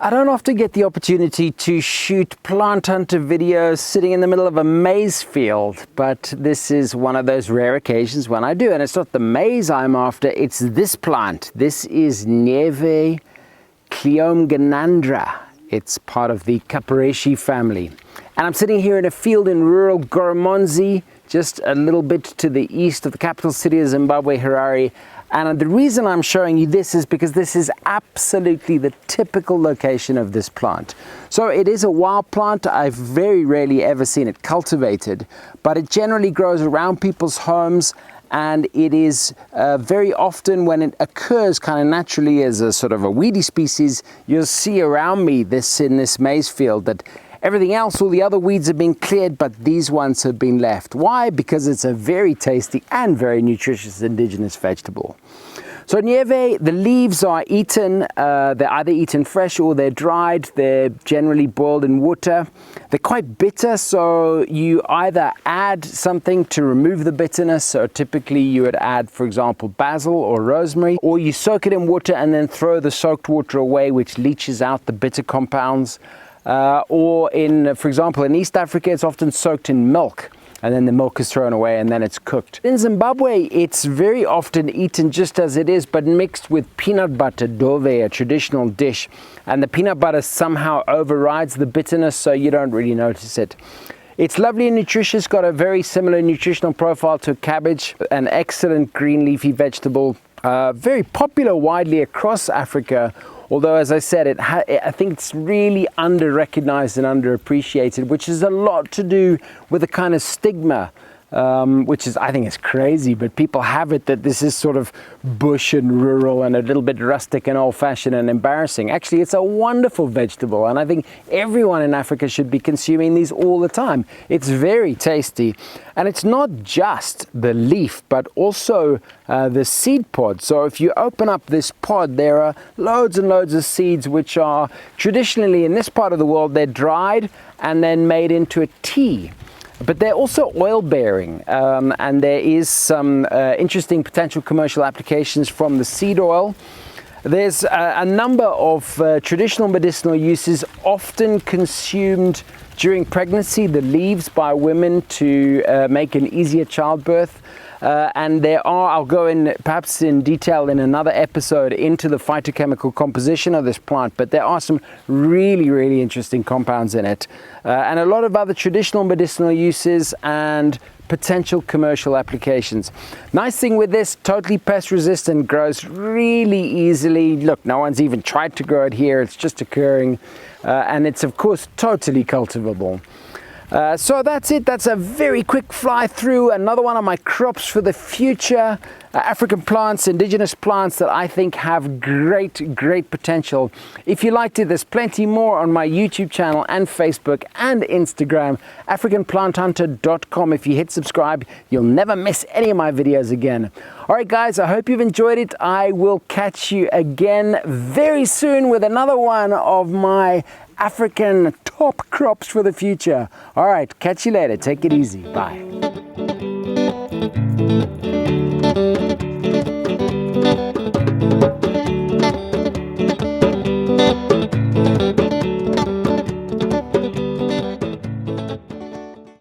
I don't often get the opportunity to shoot plant hunter videos sitting in the middle of a maize field, but this is one of those rare occasions when I do. And it's not the maize I'm after, it's this plant. This is Nyevhe Cleome gynandra. It's part of the Capareshi family. And I'm sitting here in a field in rural Goromonzi, just a little bit to the east of the capital city of Zimbabwe, Harare. And the reason I'm showing you this is because this is absolutely the typical location of this plant. So it is a wild plant. I've very rarely ever seen it cultivated, but it generally grows around people's homes, and it is very often when it occurs kind of naturally as a sort of a weedy species, you'll see around me in this maize field that everything else, all the other weeds have been cleared, but these ones have been left. Why? Because it's a very tasty and very nutritious indigenous vegetable. So Nyevhe, the leaves are eaten. They're either eaten fresh or they're dried. They're generally boiled in water. They're quite bitter, so you either add something to remove the bitterness. So typically you would add, for example, basil or rosemary, or you soak it in water and then throw the soaked water away, which leaches out the bitter compounds. Or for example, in East Africa, it's often soaked in milk, and then the milk is thrown away and then it's cooked. In Zimbabwe, it's very often eaten just as it is, but mixed with peanut butter, dove, a traditional dish. And the peanut butter somehow overrides the bitterness, so you don't really notice it. It's lovely and nutritious, got a very similar nutritional profile to cabbage, an excellent green leafy vegetable, very popular widely across Africa. Although, as I said, I think it's really under-recognized and underappreciated, which has a lot to do with the kind of stigma, which I think is crazy, but people have it that this is sort of bush and rural and a little bit rustic and old-fashioned and embarrassing. Actually, it's a wonderful vegetable, and I think everyone in Africa should be consuming these all the time. It's very tasty, and it's not just the leaf, but also the seed pod. So if you open up this pod, there are loads and loads of seeds which are traditionally, in this part of the world, they're dried and then made into a tea. But they're also oil bearing, and there is some interesting potential commercial applications from the seed oil. There's a number of traditional medicinal uses, often consumed during pregnancy, the leaves by women to make an easier childbirth. And there are, I'll go in perhaps in detail in another episode into the phytochemical composition of this plant, but there are some really, really interesting compounds in it. And a lot of other traditional medicinal uses and potential commercial applications. Nice thing with this, totally pest resistant, grows really easily. Look, no one's even tried to grow it here, it's just occurring. And it's of course totally cultivable. So that's it. That's a very quick fly through another one of my crops for the future. African plants, indigenous plants that I think have great potential. If you liked it, there's plenty more on my YouTube channel and Facebook and Instagram, africanplanthunter.com. If you hit subscribe, you'll never miss any of my videos again. All right, guys, I hope you've enjoyed it. I will catch you again very soon with another one of my African top crops for the future. All right, catch you later. Take it easy. Bye.